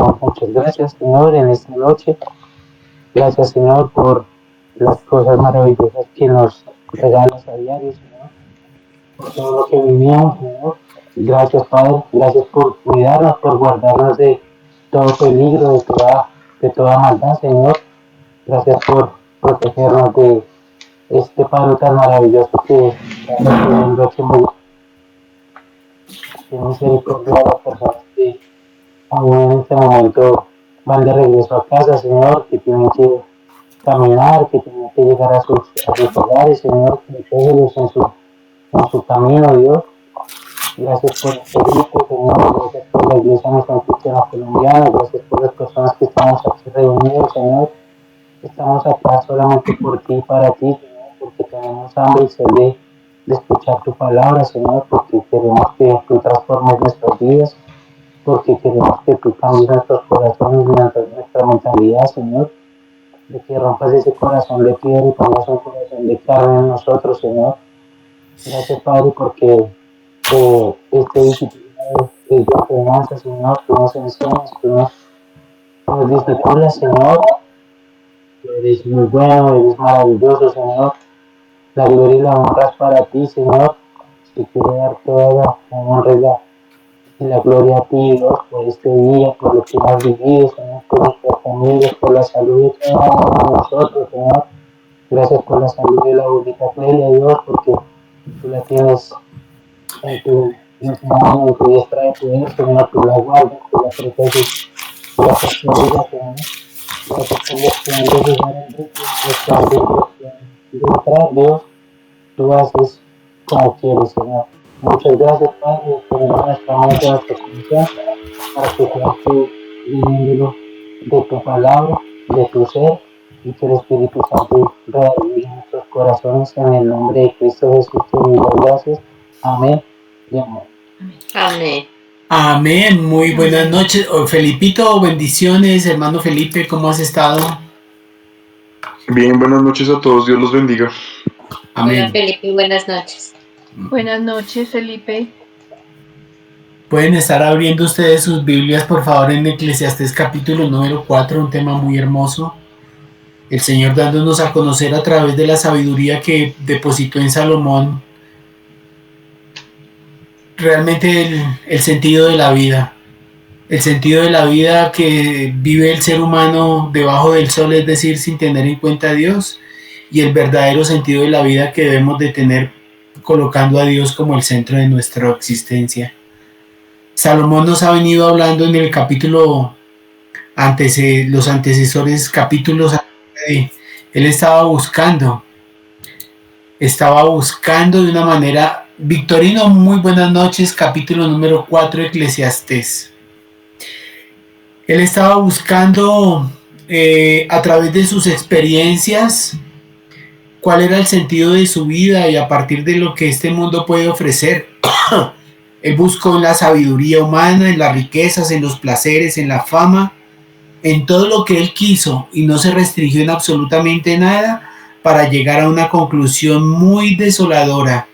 damos muchas gracias, Señor, en esta noche. Gracias, Señor, por las cosas maravillosas que nos regalas a diario, Señor. Por todo lo que vivimos, Señor. Gracias, Padre. Gracias por cuidarnos, por guardarnos de todo peligro, de toda maldad, Señor. Gracias por protegernos de este Padre tan maravilloso que estamos teniendo aquí en misericordia de las personas que aún en este momento van de regreso a casa, Señor, que tienen que caminar, que tienen que llegar a sus hogares, Señor, protégelos en su camino, Dios. Gracias por este grupo, Señor, gracias por la Iglesia Misión Cristiana Colombiana, gracias por las personas que estamos aquí reunidos, Señor. Estamos acá solamente por ti y para ti, Señor, porque tenemos hambre y sed de escuchar tu palabra, Señor, porque queremos que tú transformes nuestras vidas, porque queremos que tú cambies nuestros corazones y nuestra mentalidad, Señor, de que rompas ese corazón de piedra y pongas un corazón de carne en nosotros, Señor. Gracias, Padre, porque este discipulado es de enseñanza, Señor, tú nos enseñas, nos discipulas, Señor. Tú eres muy bueno, eres maravilloso, Señor. La gloria y la honra es para ti, Señor. Te quiero dar toda la honra y la gloria a ti, Dios, por este día, por lo que hemos vivido, Señor, por nuestras familias, por la salud de cada uno de nosotros, Señor. Gracias por la salud de la bonita Clelia, Dios, porque tú la tienes en tu mano, en tu diestra de poder, Señor, tú la guardas, tú la proteges, tú la proteges, Señor. Gracias por los que han de llegar en rico, los que han de entrar, Dios. Tú haces como quieres, Señor. Muchas gracias, Padre. Ponemos nuestra mente, nuestra corazón, para que seas tú viviéndolo de tu palabra, de tu ser, y que el Espíritu Santo realice en nuestros corazones en el nombre de Cristo Jesús. Te doy las gracias. Amén y amén. Amén. Amén. Muy buenas noches. Felipito, bendiciones, hermano Felipe, ¿cómo has estado? Bien, buenas noches a todos, Dios los bendiga. Amén. Hola, Felipe, buenas noches. Buenas noches, Felipe. Pueden estar abriendo ustedes sus Biblias, por favor, en Eclesiastés capítulo número 4, un tema muy hermoso. El Señor dándonos a conocer a través de la sabiduría que depositó en Salomón realmente el sentido de la vida. El sentido de la vida que vive el ser humano debajo del sol, es decir, sin tener en cuenta a Dios, y el verdadero sentido de la vida que debemos de tener colocando a Dios como el centro de nuestra existencia. Salomón nos ha venido hablando en el capítulo los antecesores capítulos, él estaba buscando de una manera. Victorino, muy buenas noches, capítulo número 4, Eclesiastés. Él estaba buscando a través de sus experiencias cuál era el sentido de su vida y a partir de lo que este mundo puede ofrecer. Él buscó en la sabiduría humana, en las riquezas, en los placeres, en la fama, en todo lo que él quiso y no se restringió en absolutamente nada para llegar a una conclusión muy desoladora.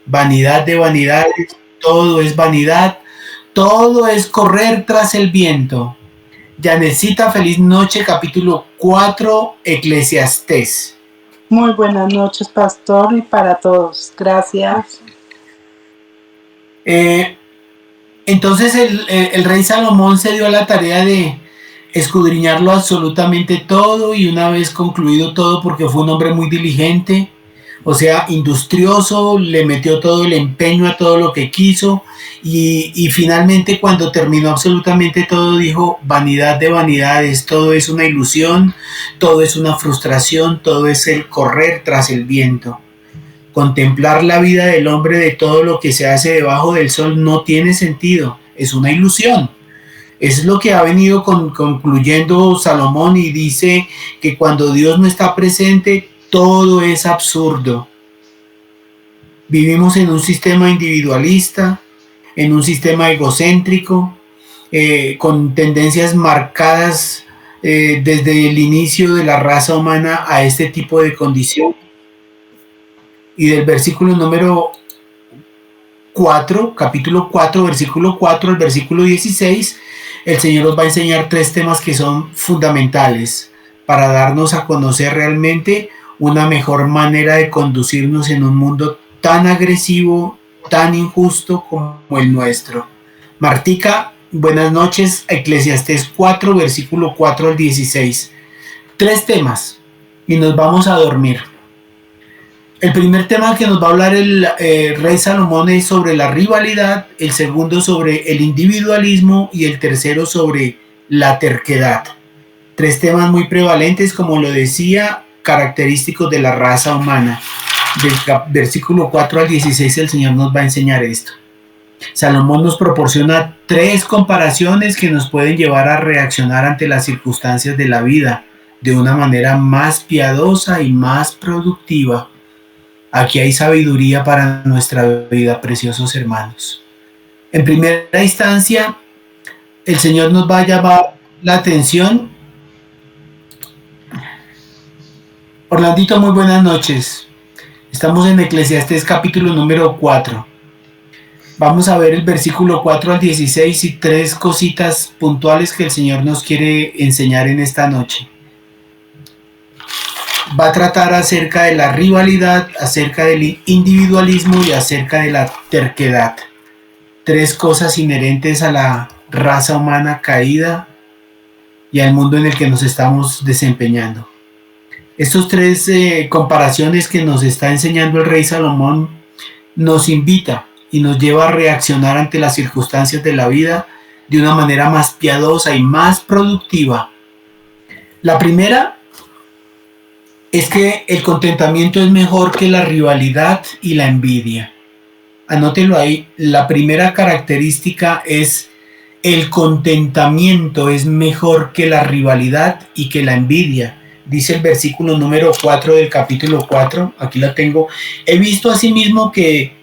Vanidad de vanidades, todo es vanidad, todo es correr tras el viento. Yanecita, feliz noche, capítulo 4, Eclesiastés. Muy buenas noches, pastor, y para todos. Gracias. Entonces el rey Salomón se dio a la tarea de escudriñarlo absolutamente todo, y una vez concluido todo, porque fue un hombre muy diligente, o sea, industrioso, le metió todo el empeño a todo lo que quiso, y finalmente cuando terminó absolutamente todo dijo: vanidad de vanidades, todo es una ilusión, todo es una frustración, todo es el correr tras el viento. Contemplar la vida del hombre, de todo lo que se hace debajo del sol, no tiene sentido, es una ilusión. Es lo que ha venido concluyendo Salomón, y dice que cuando Dios no está presente, todo es absurdo. Vivimos en un sistema individualista, en un sistema egocéntrico, con tendencias marcadas desde el inicio de la raza humana a este tipo de condición. Y del versículo número 4, capítulo 4, versículo 4 al versículo 16, el Señor nos va a enseñar 3 temas que son fundamentales para darnos a conocer realmente una mejor manera de conducirnos en un mundo tan agresivo, tan injusto como el nuestro. Martica, buenas noches. Eclesiastés 4, versículo 4 al 16. 3 temas y nos vamos a dormir. El primer tema que nos va a hablar el rey Salomón es sobre la rivalidad, el segundo sobre el individualismo y el tercero sobre la terquedad. 3 temas muy prevalentes, como lo decía, característicos de la raza humana. Del versículo 4 al 16 el Señor nos va a enseñar esto. Salomón nos proporciona 3 comparaciones que nos pueden llevar a reaccionar ante las circunstancias de la vida de una manera más piadosa y más productiva. Aquí hay sabiduría para nuestra vida, preciosos hermanos. En primera instancia, el Señor nos va a llamar la atención. Orlandito, muy buenas noches. Estamos en Eclesiastés capítulo número 4. Vamos a ver el versículo 4 al 16 y 3 cositas puntuales que el Señor nos quiere enseñar en esta noche. Va a tratar acerca de la rivalidad, acerca del individualismo y acerca de la terquedad. 3 cosas inherentes a la raza humana caída y al mundo en el que nos estamos desempeñando. Estos 3 comparaciones que nos está enseñando el rey Salomón nos invita y nos lleva a reaccionar ante las circunstancias de la vida de una manera más piadosa y más productiva. La primera es que el contentamiento es mejor que la rivalidad y la envidia. Anótelo ahí. La primera característica es el contentamiento es mejor que la rivalidad y que la envidia. Dice el versículo número 4 del capítulo 4, aquí lo tengo. He visto asimismo que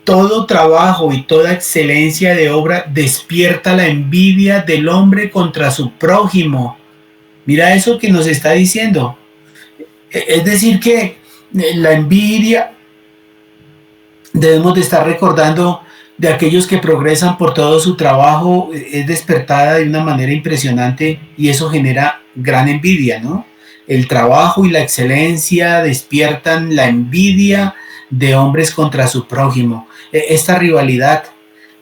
todo trabajo y toda excelencia de obra despierta la envidia del hombre contra su prójimo. Mira eso que nos está diciendo. Es decir que la envidia, debemos de estar recordando de aquellos que progresan por todo su trabajo, es despertada de una manera impresionante y eso genera gran envidia, ¿no? El trabajo y la excelencia despiertan la envidia de hombres contra su prójimo. Esta rivalidad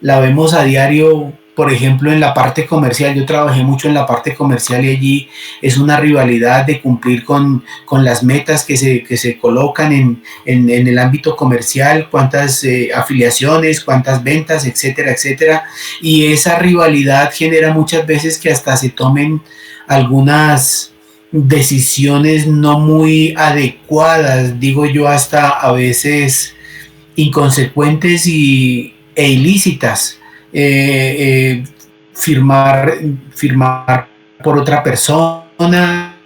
la vemos a diario, por ejemplo, en la parte comercial. Yo trabajé mucho en la parte comercial y allí es una rivalidad de cumplir con las metas que se colocan en el ámbito comercial, cuántas afiliaciones, cuántas ventas, etcétera, etcétera. Y esa rivalidad genera muchas veces que hasta se tomen algunas decisiones no muy adecuadas, digo yo, hasta a veces inconsecuentes e ilícitas. Firmar por otra persona,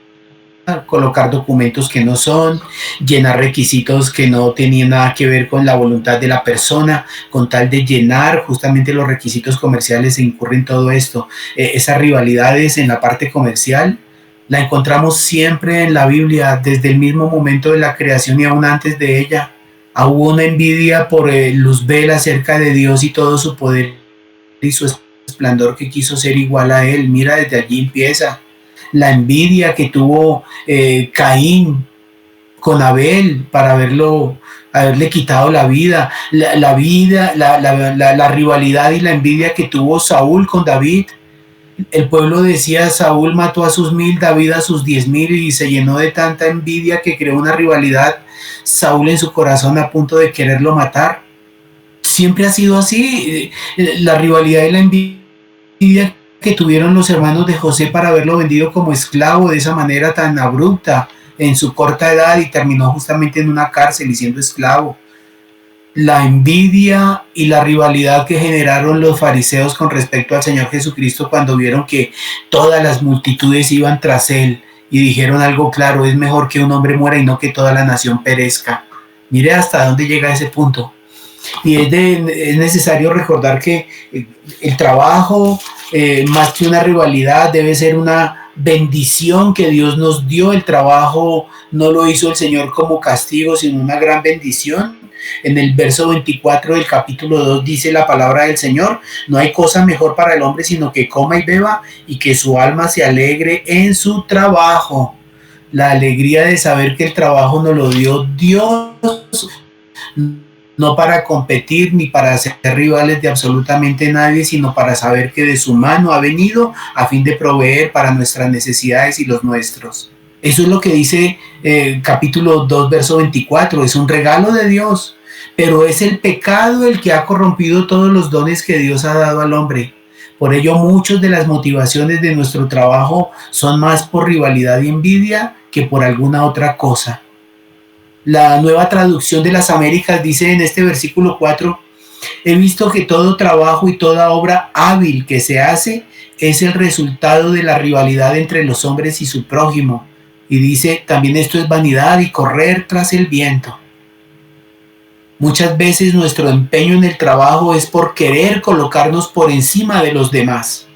colocar documentos que no son, llenar requisitos que no tenían nada que ver con la voluntad de la persona, con tal de llenar justamente los requisitos comerciales se incurre en todo esto. Esas rivalidades en la parte comercial la encontramos siempre en la Biblia, desde el mismo momento de la creación y aún antes de ella. Hubo una envidia por Luzbel acerca de Dios y todo su poder y su esplendor, que quiso ser igual a él. Mira, desde allí empieza la envidia que tuvo Caín con Abel para haberle quitado la vida, la rivalidad y la envidia que tuvo Saúl con David. El pueblo decía: Saúl mató a sus 1000, David a sus 10,000, y se llenó de tanta envidia que creó una rivalidad Saúl en su corazón a punto de quererlo matar. Siempre ha sido así, la rivalidad y la envidia que tuvieron los hermanos de José para haberlo vendido como esclavo de esa manera tan abrupta en su corta edad, y terminó justamente en una cárcel y siendo esclavo. La envidia y la rivalidad que generaron los fariseos con respecto al Señor Jesucristo cuando vieron que todas las multitudes iban tras él y dijeron algo claro: es mejor que un hombre muera y no que toda la nación perezca. Mire hasta dónde llega ese punto. Y es necesario recordar que el trabajo, más que una rivalidad, debe ser una bendición que Dios nos dio. El trabajo no lo hizo el Señor como castigo, sino una gran bendición. En el verso 24 del capítulo 2 dice la palabra del Señor: no hay cosa mejor para el hombre sino que coma y beba y que su alma se alegre en su trabajo. La alegría de saber que el trabajo nos lo dio Dios, no para competir ni para ser rivales de absolutamente nadie, sino para saber que de su mano ha venido a fin de proveer para nuestras necesidades y los nuestros. Eso es lo que dice capítulo 2, verso 24. Es un regalo de Dios, pero es el pecado el que ha corrompido todos los dones que Dios ha dado al hombre. Por ello, muchas de las motivaciones de nuestro trabajo son más por rivalidad y envidia que por alguna otra cosa. La Nueva Traducción de las Américas dice en este versículo 4: he visto que todo trabajo y toda obra hábil que se hace es el resultado de la rivalidad entre los hombres y su prójimo. Y dice también: esto es vanidad y correr tras el viento. Muchas veces nuestro empeño en el trabajo es por querer colocarnos por encima de los demás.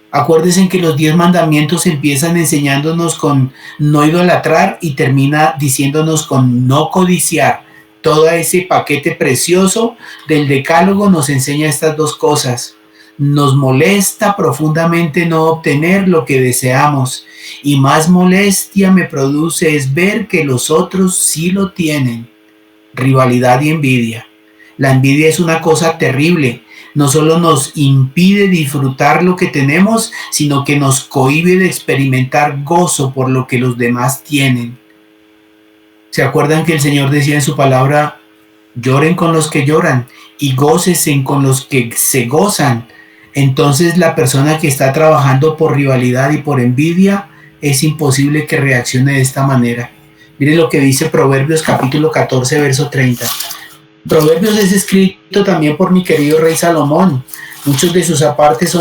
Acuérdense que los 10 mandamientos empiezan enseñándonos con no idolatrar y termina diciéndonos con no codiciar. Todo ese paquete precioso del decálogo nos enseña estas dos cosas. Nos molesta profundamente no obtener lo que deseamos, y más molestia me produce es ver que los otros sí lo tienen. Rivalidad y envidia. La envidia es una cosa terrible. No solo nos impide disfrutar lo que tenemos, sino que nos cohíbe de experimentar gozo por lo que los demás tienen. ¿Se acuerdan que el Señor decía en su palabra: lloren con los que lloran y gócesen con los que se gozan? Entonces la persona que está trabajando por rivalidad y por envidia, es imposible que reaccione de esta manera. Mire lo que dice Proverbios capítulo 14, verso 30. Proverbios es escrito también por mi querido rey Salomón. Muchos de sus apartes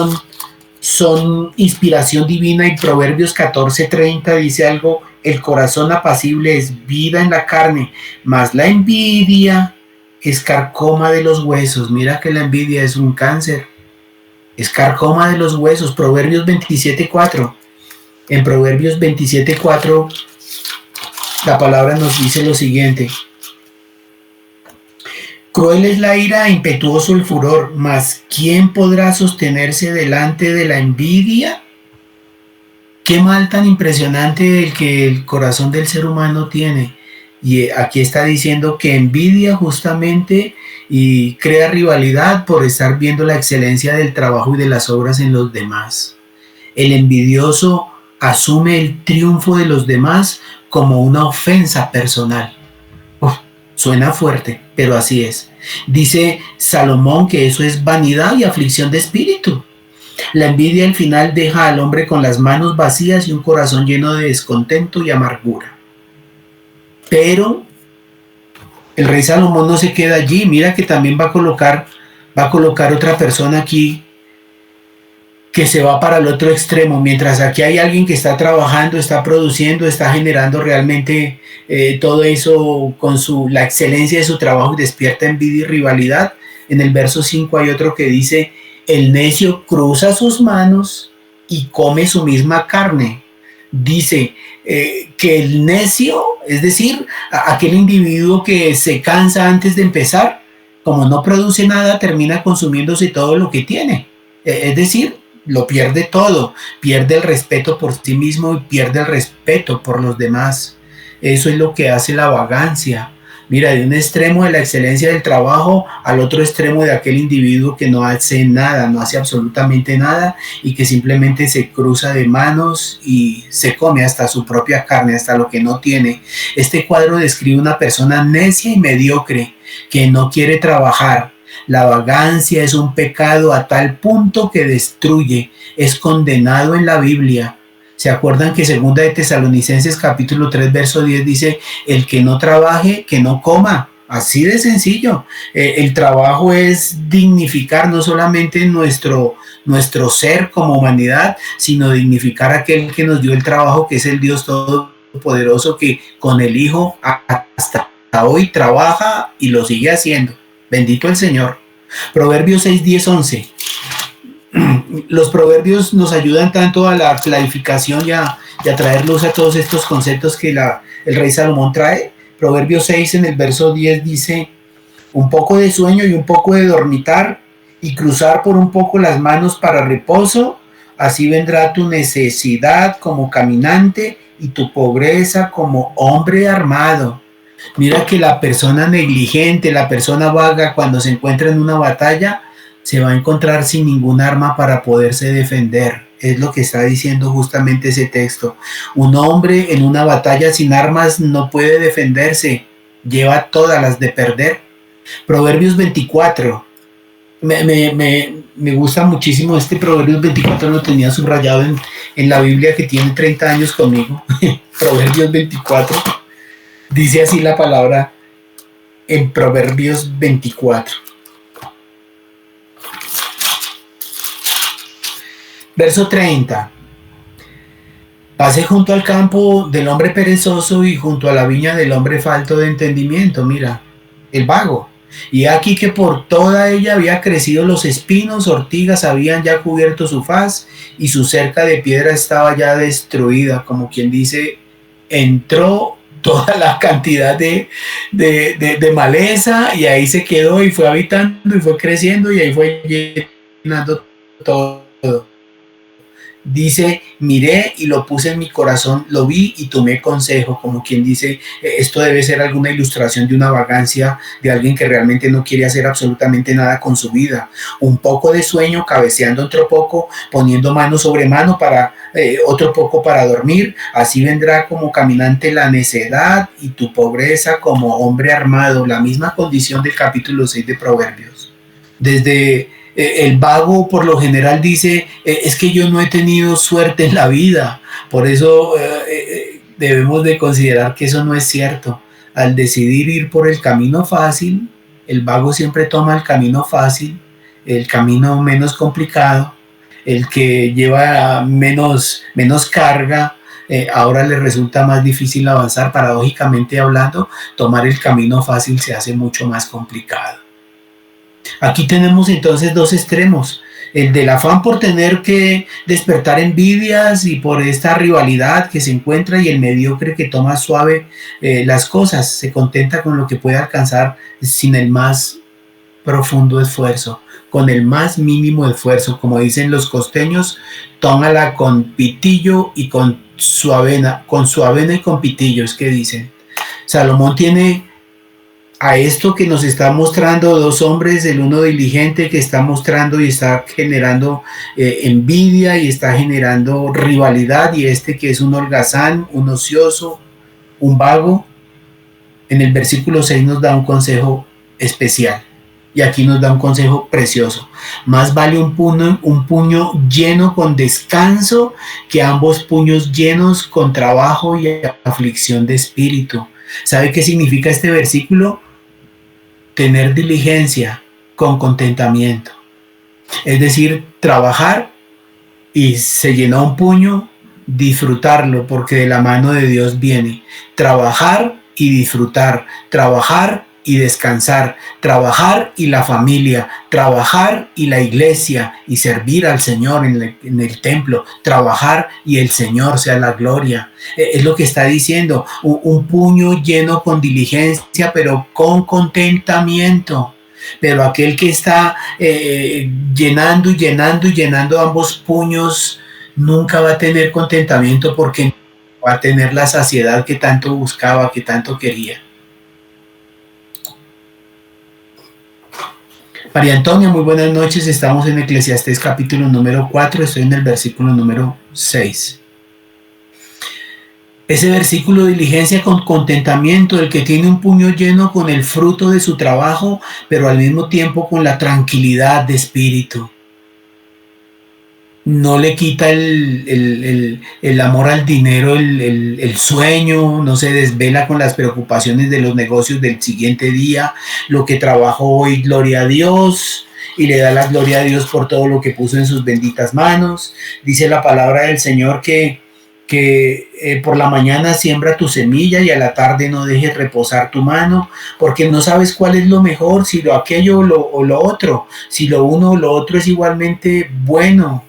son inspiración divina, y Proverbios 14:30 dice algo: el corazón apacible es vida en la carne, mas la envidia es carcoma de los huesos. Mira que la envidia es un cáncer, es carcoma de los huesos. Proverbios 27:4. En Proverbios 27:4 la palabra nos dice lo siguiente: cruel es la ira, impetuoso el furor, mas ¿quién podrá sostenerse delante de la envidia? Qué mal tan impresionante el que el corazón del ser humano tiene. Y aquí está diciendo que envidia justamente y crea rivalidad por estar viendo la excelencia del trabajo y de las obras en los demás. El envidioso asume el triunfo de los demás como una ofensa personal. Suena fuerte, pero así es. Dice Salomón que eso es vanidad y aflicción de espíritu. La envidia al final deja al hombre con las manos vacías y un corazón lleno de descontento y amargura. Pero el rey Salomón no se queda allí. Mira que también va a colocar otra persona aquí que se va para el otro extremo. Mientras aquí hay alguien que está trabajando, está produciendo, está generando realmente todo eso con la excelencia de su trabajo, y despierta envidia y rivalidad. En el verso 5 hay otro que dice: el necio cruza sus manos y come su misma carne. Dice que el necio, es decir, aquel individuo que se cansa antes de empezar, como no produce nada, termina consumiéndose todo lo que tiene. Es decir, lo pierde todo, pierde el respeto por sí mismo y pierde el respeto por los demás. Eso es lo que hace la vagancia. Mira, de un extremo de la excelencia del trabajo al otro extremo de aquel individuo que no hace nada, no hace absolutamente nada, y que simplemente se cruza de manos y se come hasta su propia carne, hasta lo que no tiene. Este cuadro describe una persona necia y mediocre que no quiere trabajar. La vagancia es un pecado a tal punto que destruye, es condenado en la Biblia. ¿Se acuerdan que 2 de Tesalonicenses capítulo 3 verso 10 dice: el que no trabaje, que no coma? Así de sencillo. El trabajo es dignificar no solamente nuestro ser como humanidad, sino dignificar a aquel que nos dio el trabajo, que es el Dios Todopoderoso, que con el Hijo hasta hoy trabaja y lo sigue haciendo. Bendito el Señor. Proverbios 6, 10, 11. Los proverbios nos ayudan tanto a la clarificación y a traer luz a todos estos conceptos que el rey Salomón trae. Proverbios 6 en el verso 10 dice: un poco de sueño y un poco de dormitar, y cruzar por un poco las manos para reposo, así vendrá tu necesidad como caminante y tu pobreza como hombre armado. Mira que la persona negligente, la persona vaga, cuando se encuentra en una batalla, se va a encontrar sin ningún arma para poderse defender. Es lo que está diciendo justamente ese texto. Un hombre en una batalla sin armas no puede defenderse, lleva todas las de perder. Proverbios 24. Me gusta muchísimo este Proverbios 24, lo tenía subrayado en la Biblia que tiene 30 años conmigo. Proverbios 24. Dice así la palabra en Proverbios 24. Verso 30. Pasé junto al campo del hombre perezoso y junto a la viña del hombre falto de entendimiento. Mira, el vago. Y aquí que por toda ella había crecido los espinos, ortigas habían ya cubierto su faz y su cerca de piedra estaba ya destruida. Como quien dice, entró toda la cantidad de maleza y ahí se quedó y fue habitando y fue creciendo y ahí fue llenando todo. Dice, miré y lo puse en mi corazón, lo vi y tomé consejo, como quien dice, esto debe ser alguna ilustración de una vagancia, de alguien que realmente no quiere hacer absolutamente nada con su vida. Un poco de sueño, cabeceando otro poco, poniendo mano sobre mano para otro poco para dormir, así vendrá como caminante la necedad y tu pobreza como hombre armado, la misma condición del capítulo 6 de Proverbios. Desde el vago por lo general dice, es que yo no he tenido suerte en la vida, por eso debemos de considerar que eso no es cierto. Al decidir ir por el camino fácil, el vago siempre toma el camino fácil, el camino menos complicado, el que lleva menos carga, ahora le resulta más difícil avanzar. Paradójicamente hablando, tomar el camino fácil se hace mucho más complicado. Aquí tenemos entonces dos extremos, el del afán por tener que despertar envidias y por esta rivalidad que se encuentra, y el mediocre que toma suave las cosas, se contenta con lo que puede alcanzar sin el más profundo esfuerzo, con el más mínimo esfuerzo, como dicen los costeños, tómala con pitillo y con su avena y con pitillo, es que dicen. Salomón tiene a esto que nos está mostrando dos hombres, el uno diligente que está mostrando y está generando envidia y está generando rivalidad, y este que es un holgazán, un ocioso, un vago. En el versículo 6 nos da un consejo especial y aquí nos da un consejo precioso. Más vale un puño lleno con descanso que ambos puños llenos con trabajo y aflicción de espíritu. ¿Sabe qué significa este versículo? Tener diligencia con contentamiento. Es decir, trabajar y se llenó un puño, disfrutarlo porque de la mano de Dios viene. Trabajar y disfrutar, trabajar y descansar, trabajar y la familia, trabajar y la iglesia y servir al Señor en el templo, trabajar y el Señor sea la gloria. Es lo que está diciendo, un puño lleno con diligencia, pero con contentamiento. Pero aquel que está llenando y llenando y llenando ambos puños, nunca va a tener contentamiento porque va a tener la saciedad que tanto buscaba, que tanto quería. María Antonia, muy buenas noches. Estamos en Eclesiastés capítulo número 4, estoy en el versículo número 6. Ese versículo, diligencia con contentamiento, el que tiene un puño lleno con el fruto de su trabajo, pero al mismo tiempo con la tranquilidad de espíritu. No le quita el amor al dinero, el sueño, no se desvela con las preocupaciones de los negocios del siguiente día. Lo que trabajó hoy, gloria a Dios, y le da la gloria a Dios por todo lo que puso en sus benditas manos. Dice la palabra del Señor que por la mañana siembra tu semilla y a la tarde no dejes reposar tu mano, porque no sabes cuál es lo mejor, si lo aquello o lo otro, si lo uno o lo otro es igualmente bueno.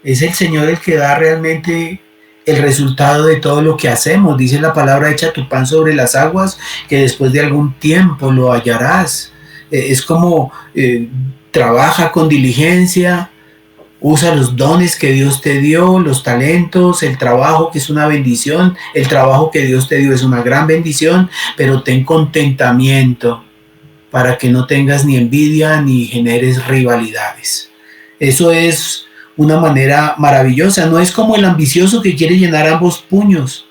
Es el Señor el que da realmente el resultado de todo lo que hacemos. Dice la palabra: echa tu pan sobre las aguas, que después de algún tiempo lo hallarás. Es como trabaja con diligencia, usa los dones que Dios te dio, los talentos, el trabajo, que es una bendición. El trabajo que Dios te dio es una gran bendición, pero ten contentamiento para que no tengas ni envidia ni generes rivalidades. Eso es una manera maravillosa. No es como el ambicioso que quiere llenar ambos puños,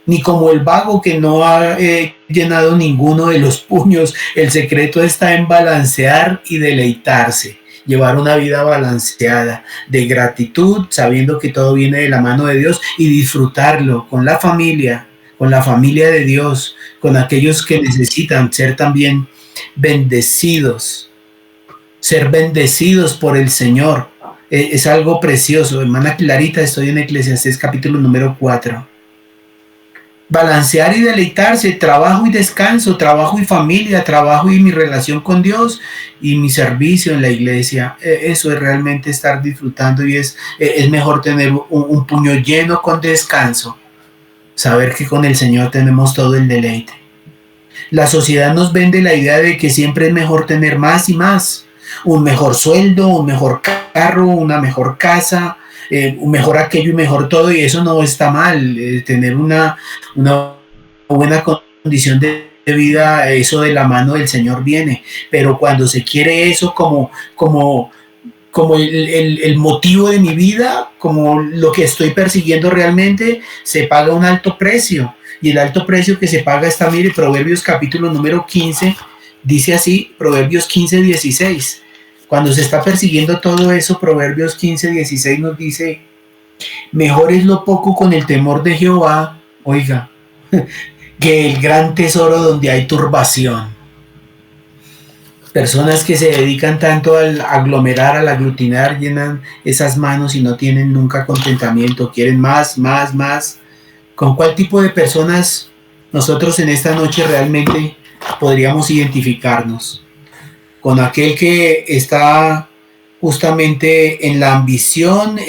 ni como el vago que no ha llenado ninguno de los puños. El secreto está en balancear y deleitarse, llevar una vida balanceada, de gratitud, sabiendo que todo viene de la mano de Dios, y disfrutarlo con la familia de Dios, con aquellos que necesitan ser también bendecidos, ser bendecidos por el Señor. Es algo precioso. Hermana Clarita, estoy en Eclesiastés capítulo número 4. Balancear y deleitarse, trabajo y descanso, trabajo y familia, trabajo y mi relación con Dios y mi servicio en la iglesia. Eso es realmente estar disfrutando, y es mejor tener un puño lleno con descanso, saber que con el Señor tenemos todo el deleite. La sociedad nos vende la idea de que siempre es mejor tener más y más, un mejor sueldo, un mejor carro, una mejor casa, un mejor aquello y mejor todo, y eso no está mal. Tener una buena condición de vida, eso de la mano del Señor viene, pero cuando se quiere eso como el motivo de mi vida, como lo que estoy persiguiendo realmente, se paga un alto precio. Y el alto precio que se paga está, mire, Proverbios capítulo número 15, dice así, Proverbios 15, 16. Cuando se está persiguiendo todo eso, Proverbios 15, 16 nos dice: mejor es lo poco con el temor de Jehová, oiga, que el gran tesoro donde hay turbación. Personas que se dedican tanto al aglomerar, al aglutinar, llenan esas manos y no tienen nunca contentamiento, quieren más, más, más. ¿Con cuál tipo de personas nosotros en esta noche realmente podríamos identificarnos? ¿Con aquel que está justamente en la ambición,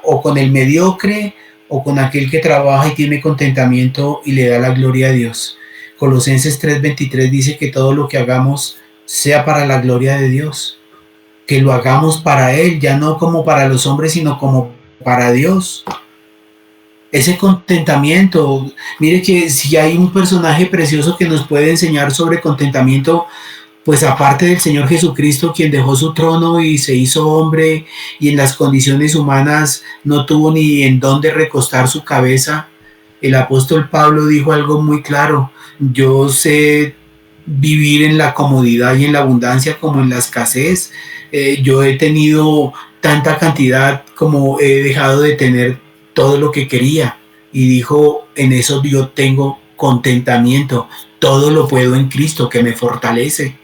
o con el mediocre, o con aquel que trabaja y tiene contentamiento y le da la gloria a Dios? Colosenses 3:23 dice que todo lo que hagamos sea para la gloria de Dios, que lo hagamos para Él, ya no como para los hombres, sino como para Dios. Ese contentamiento, mire que si hay un personaje precioso que nos puede enseñar sobre contentamiento, pues aparte del Señor Jesucristo, quien dejó su trono y se hizo hombre, y en las condiciones humanas no tuvo ni en dónde recostar su cabeza, el apóstol Pablo dijo algo muy claro: yo sé vivir en la comodidad y en la abundancia como en la escasez. Yo he tenido tanta cantidad como he dejado de tener todo lo que quería, y dijo: en eso yo tengo contentamiento, todo lo puedo en Cristo que me fortalece.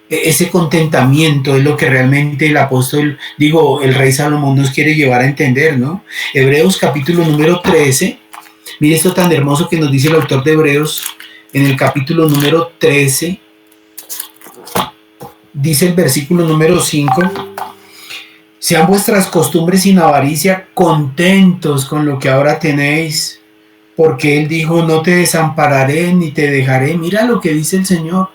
Ese contentamiento es lo que realmente el rey Salomón nos quiere llevar a entender, ¿no? Hebreos capítulo número 13, mire esto tan hermoso que nos dice el autor de Hebreos en el capítulo número 13, dice el versículo número 5: sean vuestras costumbres sin avaricia, contentos con lo que ahora tenéis, porque Él dijo: no te desampararé ni te dejaré. Mira lo que dice el Señor: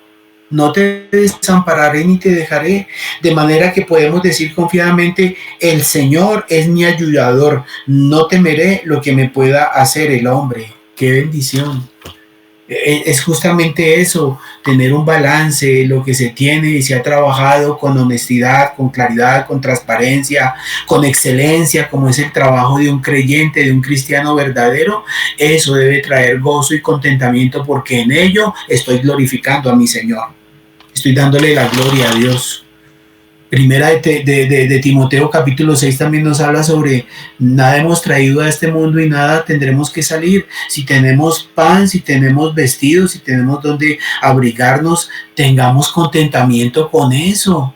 no te desampararé ni te dejaré. De manera que podemos decir confiadamente: el Señor es mi ayudador, no temeré lo que me pueda hacer el hombre. ¡Qué bendición! Es justamente eso, tener un balance, lo que se tiene y se ha trabajado con honestidad, con claridad, con transparencia, con excelencia, como es el trabajo de un creyente, de un cristiano verdadero. Eso debe traer gozo y contentamiento, porque en ello estoy glorificando a mi Señor, estoy dándole la gloria a Dios. Primera de Timoteo capítulo 6 también nos habla sobre: nada hemos traído a este mundo y nada tendremos que salir. Si tenemos pan, si tenemos vestidos, si tenemos donde abrigarnos, tengamos contentamiento con eso.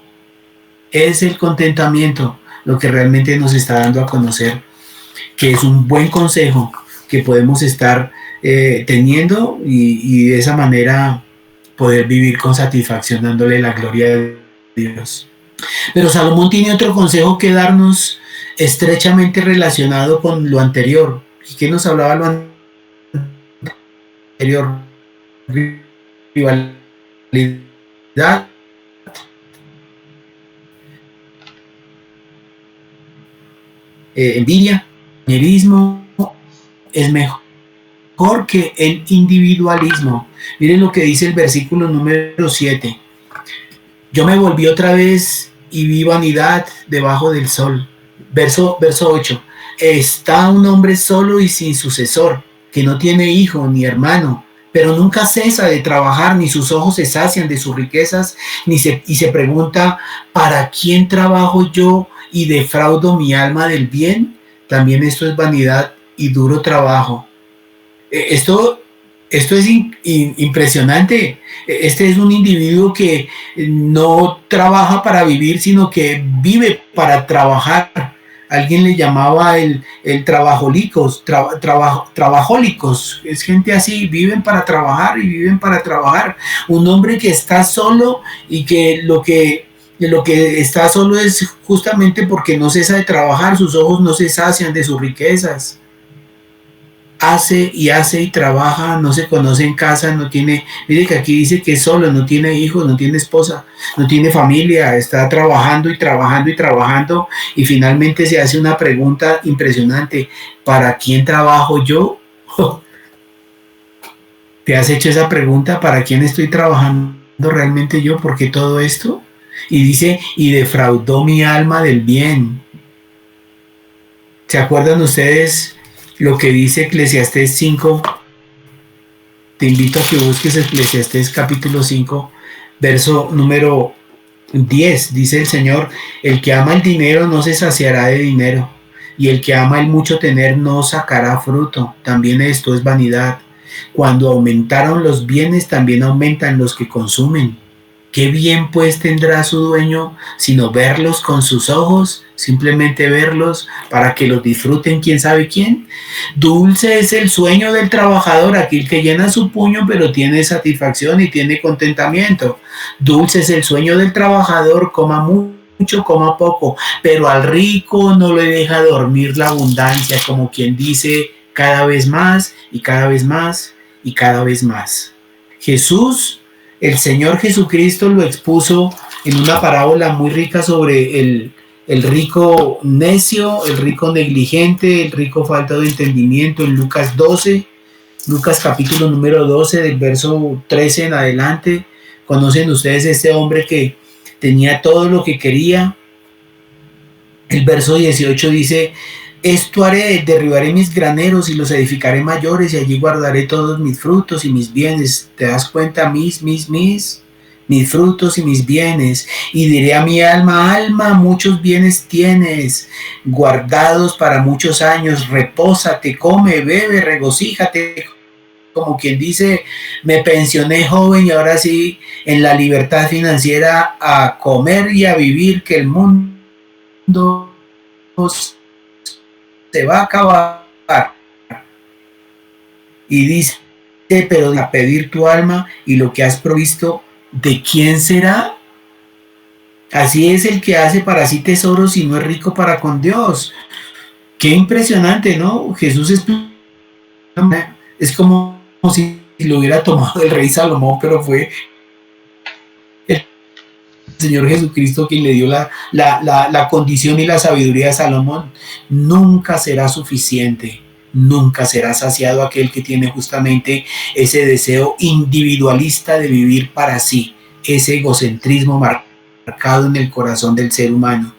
Es el contentamiento lo que realmente nos está dando a conocer que es un buen consejo que podemos estar teniendo, y de esa manera poder vivir con satisfacción, dándole la gloria de Dios. Pero Salomón tiene otro consejo que darnos, estrechamente relacionado con lo anterior. ¿Qué nos hablaba lo anterior? Rivalidad, envidia, compañerismo, es mejor que el individualismo. Miren lo que dice el versículo número 7. Yo me volví otra vez y vi vanidad debajo del sol. Verso 8. Está un hombre solo y sin sucesor, que no tiene hijo ni hermano, pero nunca cesa de trabajar, ni sus ojos se sacian de sus riquezas, y se pregunta, ¿para quién trabajo yo y defraudo mi alma del bien? También esto es vanidad y duro trabajo. Esto es impresionante. Este es un individuo que no trabaja para vivir, sino que vive para trabajar. Alguien le llamaba el trabajólicos, trabajólicos. Es gente así, viven para trabajar y viven para trabajar. Un hombre que está solo y que lo que está solo es justamente porque no cesa de trabajar, sus ojos no se sacian de sus riquezas. Hace y trabaja, no se conoce en casa, no tiene, mire que aquí dice que es solo, no tiene hijos, no tiene esposa, no tiene familia, está trabajando y trabajando y trabajando, y finalmente se hace una pregunta impresionante: ¿para quién trabajo yo? ¿Te has hecho esa pregunta? ¿Para quién estoy trabajando realmente yo? ¿Por qué todo esto? Y dice, y defraudó mi alma del bien. ¿Se acuerdan ustedes lo que dice Eclesiastés 5? Te invito a que busques Eclesiastés capítulo 5, verso número 10. Dice el Señor: el que ama el dinero no se saciará de dinero, y el que ama el mucho tener no sacará fruto. También esto es vanidad. Cuando aumentaron los bienes, también aumentan los que consumen. ¿Qué bien pues tendrá su dueño sino verlos con sus ojos? Simplemente verlos para que los disfruten quién sabe quién. Dulce es el sueño del trabajador, aquel que llena su puño pero tiene satisfacción y tiene contentamiento. Dulce es el sueño del trabajador, coma mucho, coma poco, pero al rico no le deja dormir la abundancia, como quien dice, cada vez más y cada vez más y cada vez más. El Señor Jesucristo lo expuso en una parábola muy rica sobre el rico necio, el rico negligente, el rico falta de entendimiento, en Lucas 12, Lucas capítulo número 12, del verso 13 en adelante. Conocen ustedes este hombre que tenía todo lo que quería. El verso 18 dice: esto haré, derribaré mis graneros y los edificaré mayores, y allí guardaré todos mis frutos y mis bienes. ¿Te das cuenta? Mis frutos y mis bienes. Y diré a mi alma: alma, muchos bienes tienes, guardados para muchos años. Repósate, come, bebe, regocíjate. Como quien dice, me pensioné joven y ahora sí, en la libertad financiera, a comer y a vivir, que el mundo se va a acabar. Y dice, pero a pedir tu alma y lo que has provisto, ¿de quién será? Así es el que hace para sí tesoros y no es rico para con Dios. Qué impresionante, ¿no? Jesús es como si lo hubiera tomado el rey Salomón, pero fue el Señor Jesucristo quien le dio la condición y la sabiduría de Salomón. Nunca será suficiente, nunca será saciado aquel que tiene justamente ese deseo individualista de vivir para sí, ese egocentrismo marcado en el corazón del ser humano.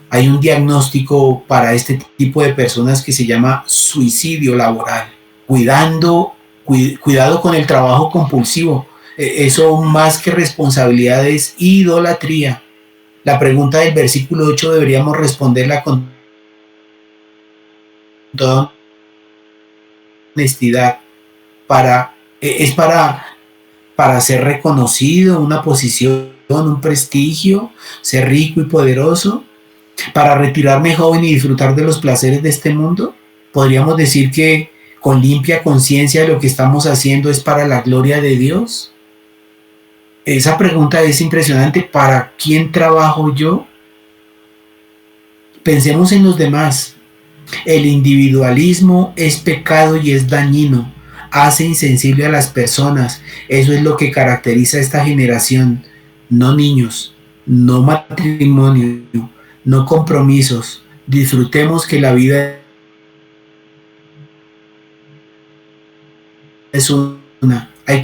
Hay un diagnóstico para este tipo de personas que se llama suicidio laboral. Cuidado con el trabajo compulsivo. Eso más que responsabilidad es idolatría. La pregunta del versículo 8 deberíamos responderla con toda honestidad. Para ser reconocido, una posición, un prestigio, ser rico y poderoso, para retirarme joven y disfrutar de los placeres de este mundo. Podríamos decir que con limpia conciencia lo que estamos haciendo es para la gloria de Dios. Esa pregunta es impresionante. ¿Para quién trabajo yo? Pensemos en los demás. El individualismo es pecado y es dañino, hace insensible a las personas. Eso es lo que caracteriza a esta generación. No niños, no matrimonio, no compromisos. Disfrutemos que la vida es una, hay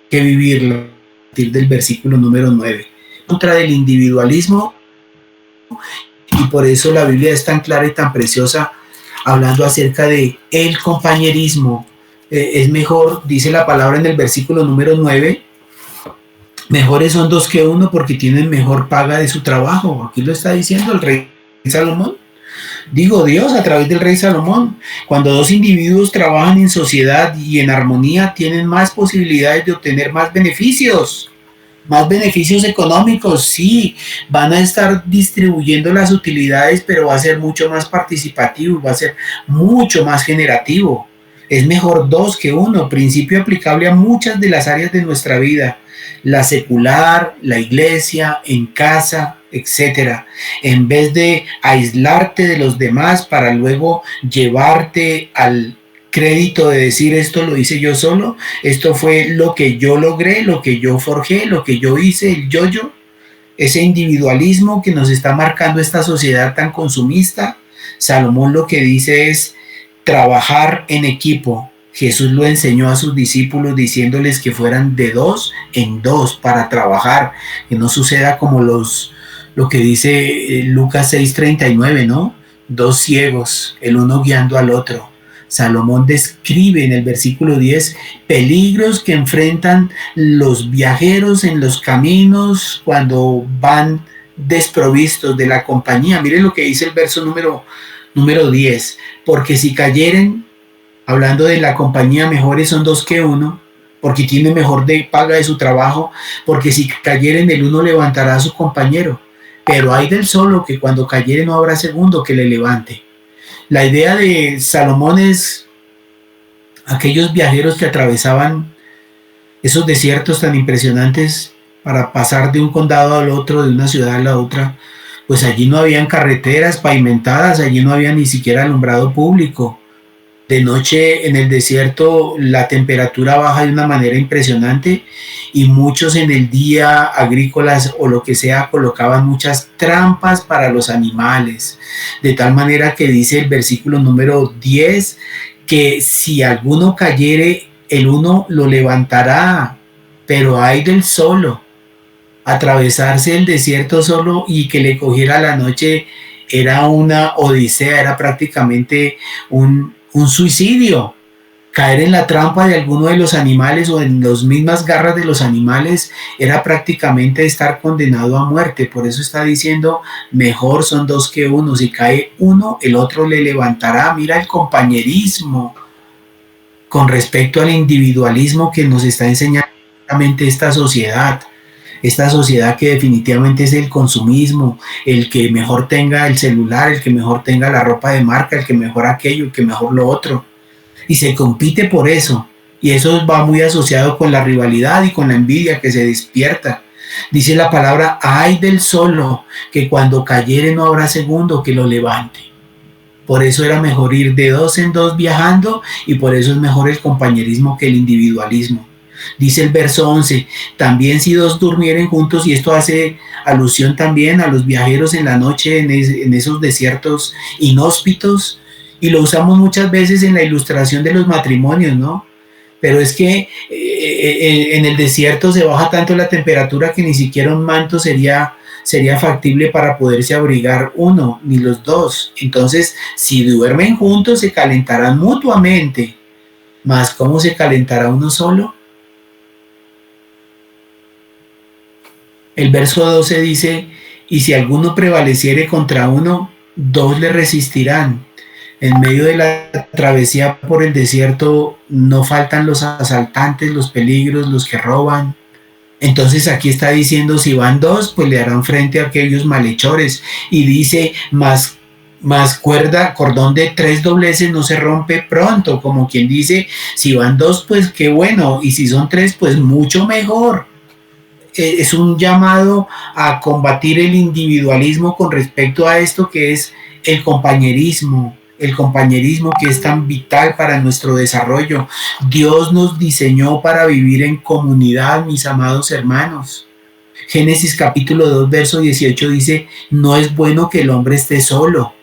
que vivirla. A partir del versículo número 9. Contra del individualismo, y por eso la Biblia es tan clara y tan preciosa, hablando acerca de el compañerismo. Es mejor, dice la palabra en el versículo número 9, mejores son dos que uno porque tienen mejor paga de su trabajo. Aquí lo está diciendo el rey Salomón. Digo Dios a través del rey Salomón. Cuando dos individuos trabajan en sociedad y en armonía, tienen más posibilidades de obtener más beneficios económicos. Sí, van a estar distribuyendo las utilidades, pero va a ser mucho más participativo, va a ser mucho más generativo. Es mejor dos que uno, principio aplicable a muchas de las áreas de nuestra vida, la secular, la iglesia, en casa, etcétera. En vez de aislarte de los demás para luego llevarte al crédito de decir esto lo hice yo solo, esto fue lo que yo logré, lo que yo forjé, lo que yo hice, el yo-yo, ese individualismo que nos está marcando esta sociedad tan consumista. Salomón lo que dice es trabajar en equipo. Jesús lo enseñó a sus discípulos diciéndoles que fueran de dos en dos para trabajar, que no suceda como lo que dice Lucas 6:39, ¿no? Dos ciegos, el uno guiando al otro. Salomón describe en el versículo 10 peligros que enfrentan los viajeros en los caminos cuando van desprovistos de la compañía. Miren lo que dice el verso número 10. Porque si cayeren, hablando de la compañía, mejores son dos que uno, porque tiene mejor de paga de su trabajo, porque si cayeren el uno levantará a su compañero. Pero hay del solo que cuando cayere no habrá segundo que le levante. La idea de Salomón es aquellos viajeros que atravesaban esos desiertos tan impresionantes para pasar de un condado al otro, de una ciudad a la otra, pues allí no habían carreteras pavimentadas, allí no había ni siquiera alumbrado público. De noche en el desierto la temperatura baja de una manera impresionante y muchos en el día, agrícolas o lo que sea, colocaban muchas trampas para los animales, de tal manera que dice el versículo número 10 que si alguno cayere, el uno lo levantará, pero hay del solo. Atravesarse el desierto solo y que le cogiera la noche era una odisea, era prácticamente un suicidio. Caer en la trampa de alguno de los animales o en las mismas garras de los animales era prácticamente estar condenado a muerte. Por eso está diciendo, mejor son dos que uno. Si cae uno, el otro le levantará. Mira el compañerismo con respecto al individualismo que nos está enseñando esta sociedad. Esta sociedad que definitivamente es el consumismo, el que mejor tenga el celular, el que mejor tenga la ropa de marca, el que mejor aquello, el que mejor lo otro. Y se compite por eso. Y eso va muy asociado con la rivalidad y con la envidia que se despierta. Dice la palabra, ay del solo, que cuando cayere no habrá segundo que lo levante. Por eso era mejor ir de dos en dos viajando y por eso es mejor el compañerismo que el individualismo. Dice el verso 11, también si dos durmieren juntos, y esto hace alusión también a los viajeros en la noche en esos desiertos inhóspitos, y lo usamos muchas veces en la ilustración de los matrimonios, ¿no? Pero es que en el desierto se baja tanto la temperatura que ni siquiera un manto sería factible para poderse abrigar uno, ni los dos. Entonces, si duermen juntos, se calentarán mutuamente. Mas, ¿cómo se calentará uno solo? El verso 12 dice, y si alguno prevaleciere contra uno, dos le resistirán. En medio de la travesía por el desierto no faltan los asaltantes, los peligros, los que roban. Entonces aquí está diciendo, si van dos, pues le harán frente a aquellos malhechores. Y dice, más cordón de 3 dobleces no se rompe pronto, como quien dice, si van dos, pues qué bueno, y si son 3, pues mucho mejor. Es un llamado a combatir el individualismo con respecto a esto que es el compañerismo, el compañerismo que es tan vital para nuestro desarrollo. Dios nos diseñó para vivir en comunidad, mis amados hermanos. Génesis capítulo 2, verso 18 dice, no es bueno que el hombre esté solo.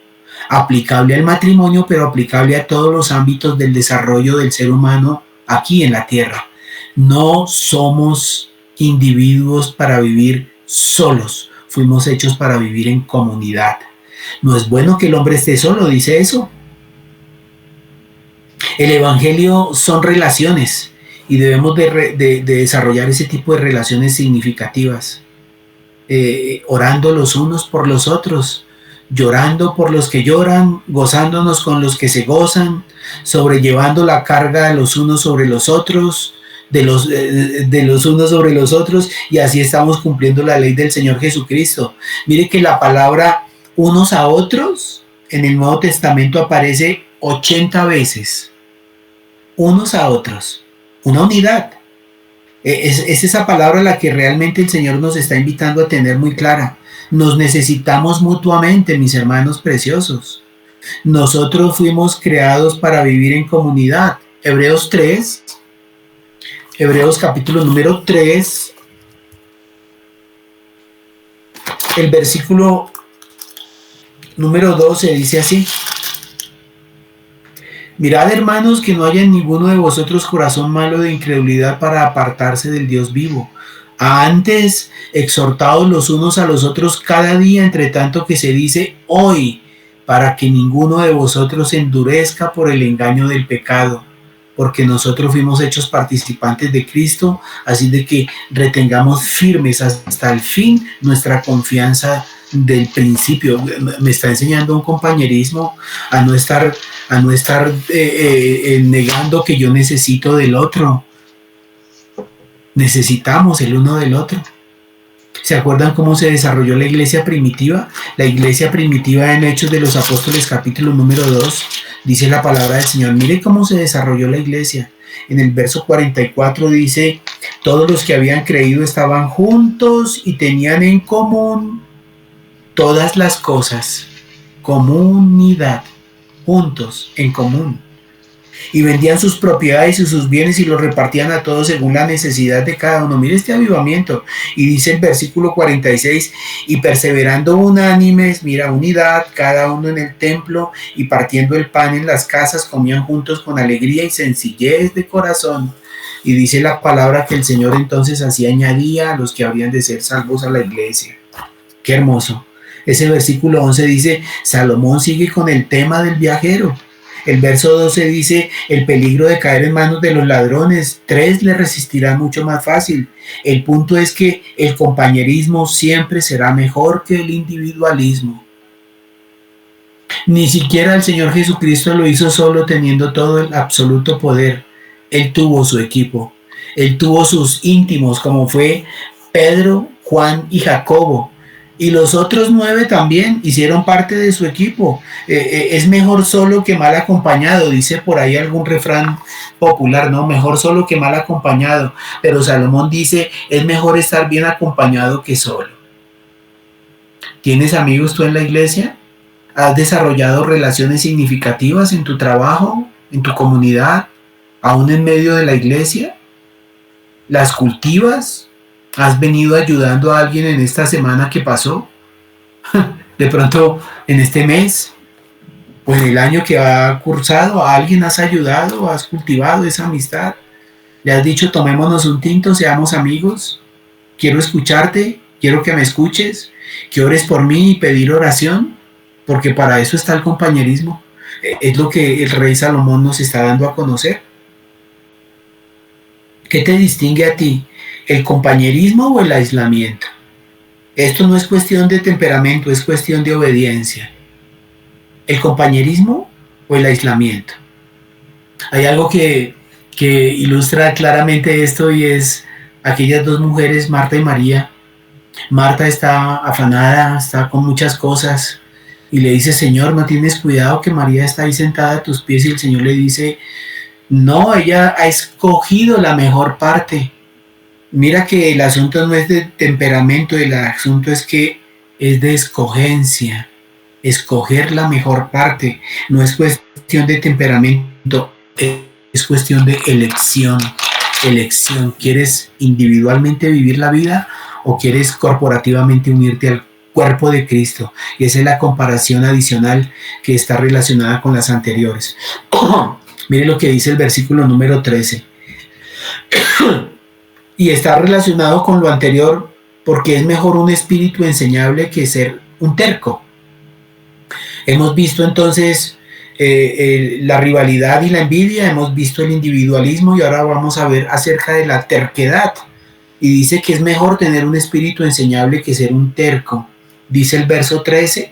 Aplicable al matrimonio, pero aplicable a todos los ámbitos del desarrollo del ser humano aquí en la tierra. No somos individuos para vivir solos, fuimos hechos para vivir en comunidad. No es bueno que el hombre esté solo, dice eso. El evangelio son relaciones y debemos de desarrollar ese tipo de relaciones significativas, orando los unos por los otros, llorando por los que lloran, gozándonos con los que se gozan, sobrellevando la carga de los unos sobre los otros, de los unos sobre los otros, y así estamos cumpliendo la ley del Señor Jesucristo. Mire que la palabra unos a otros en el Nuevo Testamento aparece 80 veces. Unos a otros, una unidad. Es esa palabra la que realmente el Señor nos está invitando a tener muy clara. Nos necesitamos mutuamente, mis hermanos preciosos. Nosotros fuimos creados para vivir en comunidad. Hebreos capítulo número 3, el versículo número 12 dice así: mirad, hermanos, que no haya en ninguno de vosotros corazón malo de incredulidad para apartarse del Dios vivo. Antes, exhortaos los unos a los otros cada día, entre tanto que se dice hoy, para que ninguno de vosotros se endurezca por el engaño del pecado, porque nosotros fuimos hechos participantes de Cristo, así de que retengamos firmes hasta el fin nuestra confianza del principio. Me está enseñando un compañerismo a no estar negando que yo necesito del otro. Necesitamos el uno del otro. ¿Se acuerdan cómo se desarrolló la iglesia primitiva? La iglesia primitiva en Hechos de los Apóstoles capítulo número 2 dice la palabra del Señor. Mire cómo se desarrolló la iglesia. En el verso 44 dice: todos los que habían creído estaban juntos y tenían en común todas las cosas. Comunidad. Juntos, en común. Y vendían sus propiedades y sus bienes y los repartían a todos según la necesidad de cada uno. Mire este avivamiento. Y dice el versículo 46, y perseverando unánimes, mira, unidad, cada uno en el templo, y partiendo el pan en las casas, comían juntos con alegría y sencillez de corazón. Y dice la palabra que el Señor entonces así añadía a los que habrían de ser salvos a la iglesia. Qué hermoso. Ese versículo 11 dice, Salomón sigue con el tema del viajero. El verso 12 dice, el peligro de caer en manos de los ladrones, 3 le resistirá mucho más fácil. El punto es que el compañerismo siempre será mejor que el individualismo. Ni siquiera el Señor Jesucristo lo hizo solo teniendo todo el absoluto poder. Él tuvo su equipo. Él tuvo sus íntimos, como fue Pedro, Juan y Jacobo. Y los otros 9 también hicieron parte de su equipo. Es mejor solo que mal acompañado, dice por ahí algún refrán popular, ¿no? Mejor solo que mal acompañado. Pero Salomón dice, es mejor estar bien acompañado que solo. ¿Tienes amigos tú en la iglesia? ¿Has desarrollado relaciones significativas en tu trabajo, en tu comunidad, aún en medio de la iglesia? ¿Las cultivas? ¿Has venido ayudando a alguien en esta semana que pasó? De pronto, en este mes, o en el año que ha cursado, ¿a alguien has ayudado? ¿Has cultivado esa amistad? ¿Le has dicho, tomémonos un tinto, seamos amigos? Quiero escucharte, quiero que me escuches, que ores por mí y pedir oración, porque para eso está el compañerismo. Es lo que el rey Salomón nos está dando a conocer. ¿Qué te distingue a ti? ¿El compañerismo o el aislamiento? Esto no es cuestión de temperamento, es cuestión de obediencia. ¿El compañerismo o el aislamiento? Hay algo que ilustra claramente esto y es aquellas 2 mujeres, Marta y María. Marta está afanada, está con muchas cosas y le dice, Señor, ¿no tienes cuidado que María está ahí sentada a tus pies? Y el Señor le dice, no, ella ha escogido la mejor parte. Mira que el asunto no es de temperamento, el asunto es que es de escogencia. escoger la mejor parte. No es cuestión de temperamento, es cuestión de elección. ¿Quieres individualmente vivir la vida o quieres corporativamente unirte al cuerpo de Cristo? Y esa es la comparación adicional que está relacionada con las anteriores. Mire lo que dice el versículo número 13. Y está relacionado con lo anterior porque es mejor un espíritu enseñable que ser un terco. Hemos visto entonces la rivalidad y la envidia, hemos visto el individualismo y ahora vamos a ver acerca de la terquedad. Y dice que es mejor tener un espíritu enseñable que ser un terco. Dice el verso 13,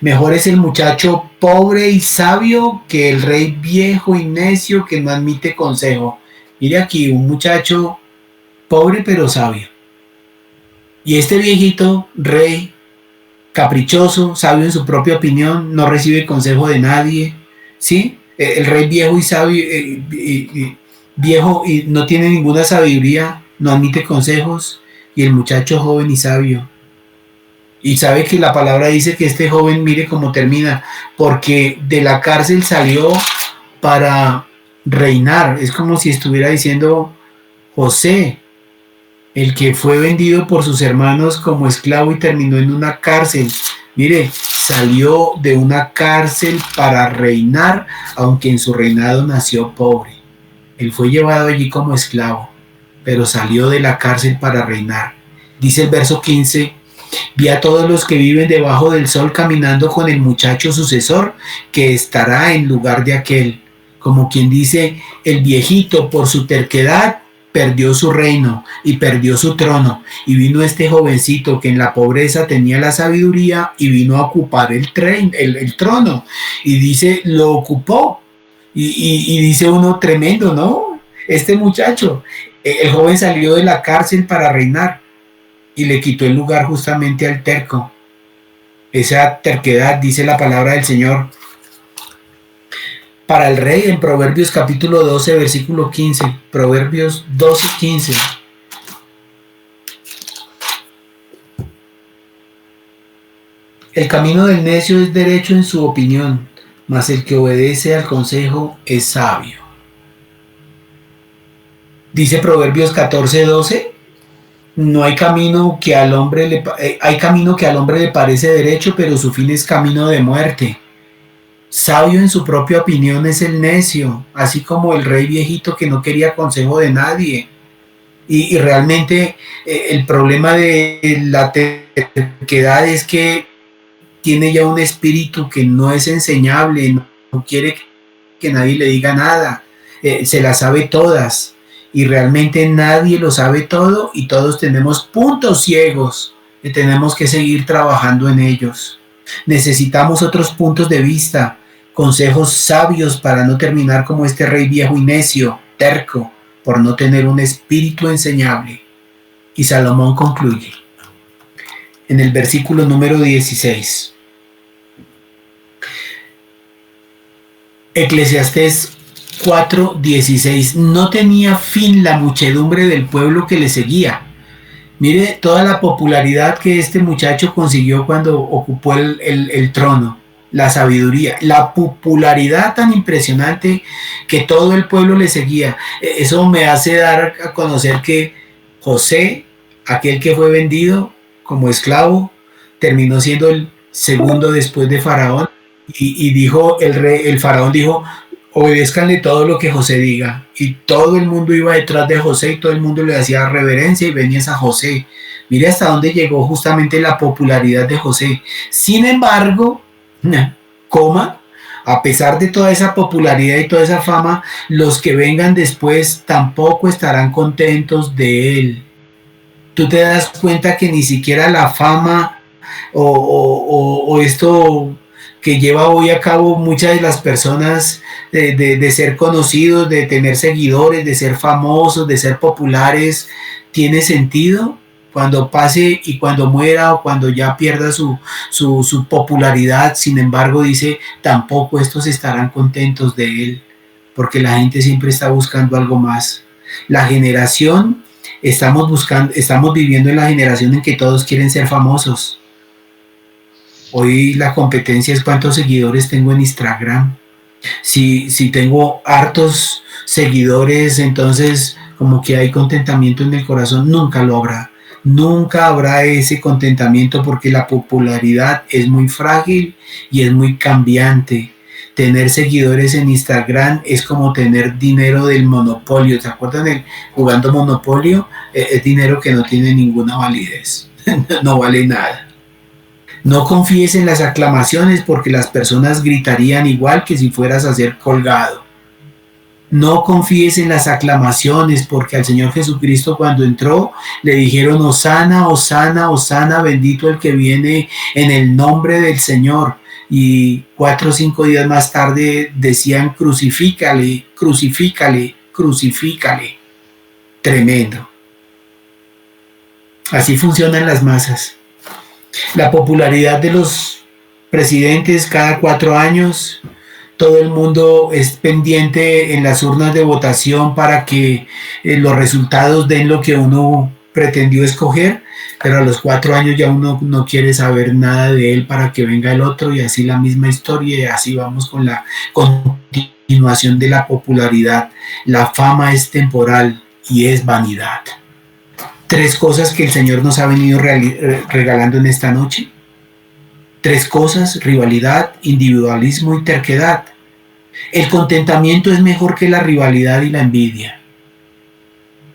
mejor es el muchacho pobre y sabio que el rey viejo y necio que no admite consejo. Mire aquí, un muchacho pobre pero sabio. Y este viejito rey, caprichoso, sabio en su propia opinión, no recibe consejo de nadie, ¿sí? El rey viejo y sabio, viejo y no tiene ninguna sabiduría, no admite consejos, y el muchacho joven y sabio. Y sabe que la palabra dice que este joven, mire cómo termina, porque de la cárcel salió para reinar. Es como si estuviera diciendo José, el que fue vendido por sus hermanos como esclavo y terminó en una cárcel. Mire, salió de una cárcel para reinar, aunque en su reinado nació pobre. Él fue llevado allí como esclavo, pero salió de la cárcel para reinar. Dice el verso 15, vi a todos los que viven debajo del sol caminando con el muchacho sucesor que estará en lugar de aquel. Como quien dice, el viejito por su terquedad perdió su reino y perdió su trono, y vino este jovencito que en la pobreza tenía la sabiduría y vino a ocupar el trono, y dice, lo ocupó, y dice uno, tremendo, ¿no? Este muchacho, el joven salió de la cárcel para reinar y le quitó el lugar justamente al terco. Esa terquedad, dice la palabra del Señor para el rey en Proverbios capítulo 12, versículo 15. Proverbios 12, 15. El camino del necio es derecho en su opinión, mas el que obedece al consejo es sabio. Dice Proverbios 14, 12. No hay camino que al hombre hay camino que al hombre le parece derecho, pero su fin es camino de muerte. Sabio en su propia opinión es el necio, así como el rey viejito que no quería consejo de nadie. Y realmente el problema de la terquedad es que tiene ya un espíritu que no es enseñable, no quiere que nadie le diga nada, se las sabe todas. Y realmente nadie lo sabe todo y todos tenemos puntos ciegos y tenemos que seguir trabajando en ellos. Necesitamos otros puntos de vista, consejos sabios para no terminar como este rey viejo y necio, terco, por no tener un espíritu enseñable. Y Salomón concluye en el versículo número 16. Eclesiastés 4:16. No tenía fin la muchedumbre del pueblo que le seguía. Mire toda la popularidad que este muchacho consiguió cuando ocupó el trono, la sabiduría, la popularidad tan impresionante que todo el pueblo le seguía. Eso me hace dar a conocer que José, aquel que fue vendido como esclavo, terminó siendo el segundo después de Faraón y dijo el Faraón dijo, obedézcanle todo lo que José diga, y todo el mundo iba detrás de José y todo el mundo le hacía reverencia y venías a José. Mire hasta dónde llegó justamente la popularidad de José. Sin embargo, a pesar de toda esa popularidad y toda esa fama, los que vengan después tampoco estarán contentos de él. Tú te das cuenta que ni siquiera la fama o esto que lleva hoy a cabo muchas de las personas de ser conocidos, de tener seguidores, de ser famosos, de ser populares, tiene sentido cuando pase y cuando muera o cuando ya pierda su popularidad. Sin embargo, dice, tampoco estos estarán contentos de él, porque la gente siempre está buscando algo más. La generación, estamos viviendo en la generación en que todos quieren ser famosos. Hoy la competencia es cuántos seguidores tengo en Instagram. Si tengo hartos seguidores, entonces como que hay contentamiento en el corazón. Nunca lo habrá. Nunca habrá ese contentamiento porque la popularidad es muy frágil y es muy cambiante. Tener seguidores en Instagram es como tener dinero del monopolio. ¿Se acuerdan jugando monopolio? Es dinero que no tiene ninguna validez. No vale nada. No confíes en las aclamaciones porque las personas gritarían igual que si fueras a ser colgado. No confíes en las aclamaciones porque al Señor Jesucristo cuando entró le dijeron Hosana, Hosana, Hosana, bendito el que viene en el nombre del Señor. Y 4 o 5 días más tarde decían crucifícale, crucifícale, crucifícale. Tremendo. Así funcionan las masas. La popularidad de los presidentes cada 4 años, todo el mundo es pendiente en las urnas de votación para que los resultados den lo que uno pretendió escoger, pero a los 4 años ya uno no quiere saber nada de él para que venga el otro y así la misma historia y así vamos con la continuación de la popularidad. La fama es temporal y es vanidad. 3 cosas que el Señor nos ha venido regalando en esta noche. 3 cosas: rivalidad, individualismo y terquedad. El contentamiento es mejor que la rivalidad y la envidia.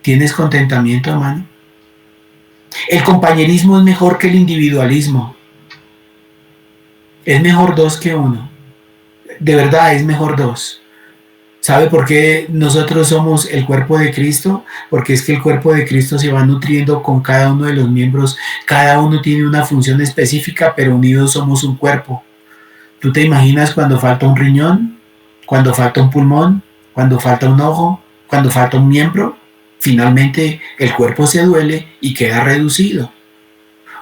¿Tienes contentamiento, hermano? El compañerismo es mejor que el individualismo. Es mejor 2 que 1. De verdad, es mejor 2. ¿Sabe por qué nosotros somos el cuerpo de Cristo? Porque es que el cuerpo de Cristo se va nutriendo con cada uno de los miembros. Cada uno tiene una función específica, pero unidos somos un cuerpo. ¿Tú te imaginas cuando falta un riñón? ¿Cuando falta un pulmón? ¿Cuando falta un ojo? ¿Cuando falta un miembro? Finalmente el cuerpo se duele y queda reducido.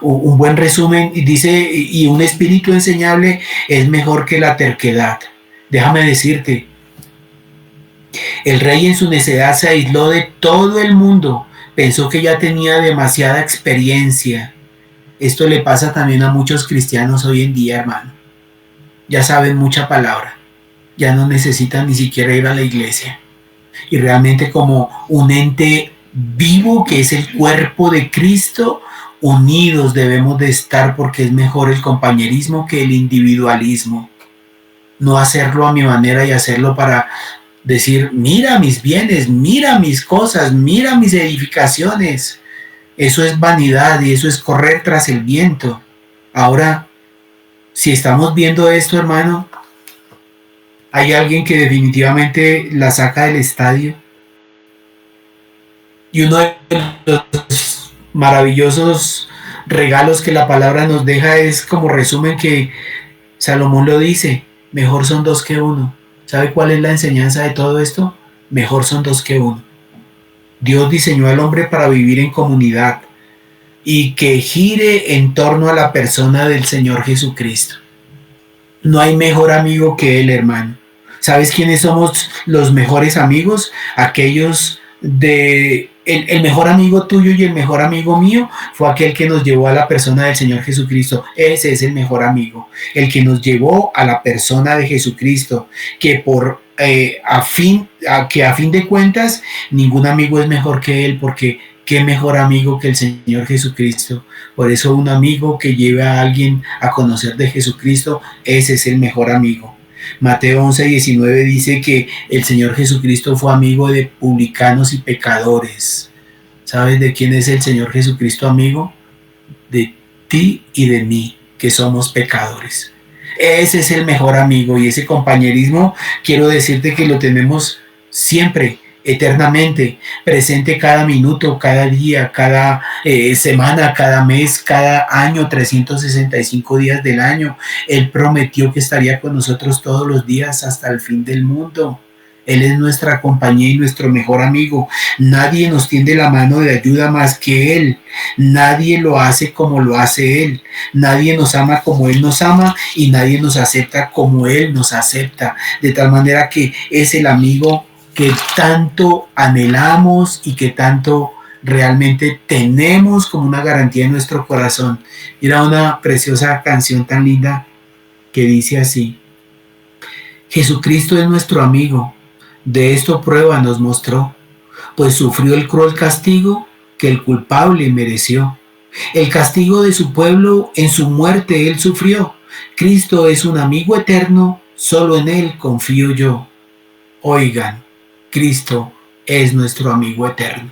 Un buen resumen dice, y un espíritu enseñable es mejor que la terquedad. Déjame decirte, el rey en su necedad se aisló de todo el mundo, pensó que ya tenía demasiada experiencia. Esto le pasa también a muchos cristianos hoy en día, hermano. Ya saben mucha palabra, ya no necesitan ni siquiera ir a la iglesia. Y realmente como un ente vivo que es el cuerpo de Cristo, unidos debemos de estar porque es mejor el compañerismo que el individualismo. No hacerlo a mi manera y hacerlo para decir, mira mis bienes, mira mis cosas, mira mis edificaciones. Eso es vanidad y eso es correr tras el viento. Ahora, si estamos viendo esto, hermano, hay alguien que definitivamente la saca del estadio. Y uno de los maravillosos regalos que la palabra nos deja es como resumen que Salomón lo dice, mejor son 2 que 1. ¿Sabe cuál es la enseñanza de todo esto? Mejor son 2 que 1. Dios diseñó al hombre para vivir en comunidad y que gire en torno a la persona del Señor Jesucristo. No hay mejor amigo que Él, hermano. ¿Sabes quiénes somos los mejores amigos? Aquellos de... El mejor amigo tuyo y el mejor amigo mío fue aquel que nos llevó a la persona del Señor Jesucristo. Ese es el mejor amigo, el que nos llevó a la persona de Jesucristo, que a fin de cuentas ningún amigo es mejor que él, porque qué mejor amigo que el Señor Jesucristo. Por eso un amigo que lleve a alguien a conocer de Jesucristo, ese es el mejor amigo. Mateo 11:19 dice que el Señor Jesucristo fue amigo de publicanos y pecadores. ¿Sabes de quién es el Señor Jesucristo amigo? De ti y de mí, que somos pecadores. Ese es el mejor amigo y ese compañerismo quiero decirte que lo tenemos siempre, eternamente, presente cada minuto, cada día, cada semana, cada mes, cada año, 365 días del año. Él prometió que estaría con nosotros todos los días hasta el fin del mundo. Él es nuestra compañía y nuestro mejor amigo. Nadie nos tiende la mano de ayuda más que Él. Nadie lo hace como lo hace Él. Nadie nos ama como Él nos ama y nadie nos acepta como Él nos acepta. De tal manera que es el amigo que tanto anhelamos y que tanto realmente tenemos como una garantía en nuestro corazón. Mira una preciosa canción tan linda que dice así: Jesucristo es nuestro amigo, de esto prueba nos mostró, pues sufrió el cruel castigo que el culpable mereció. El castigo de su pueblo en su muerte él sufrió. Cristo es un amigo eterno, solo en él confío yo. Oigan, Cristo es nuestro amigo eterno.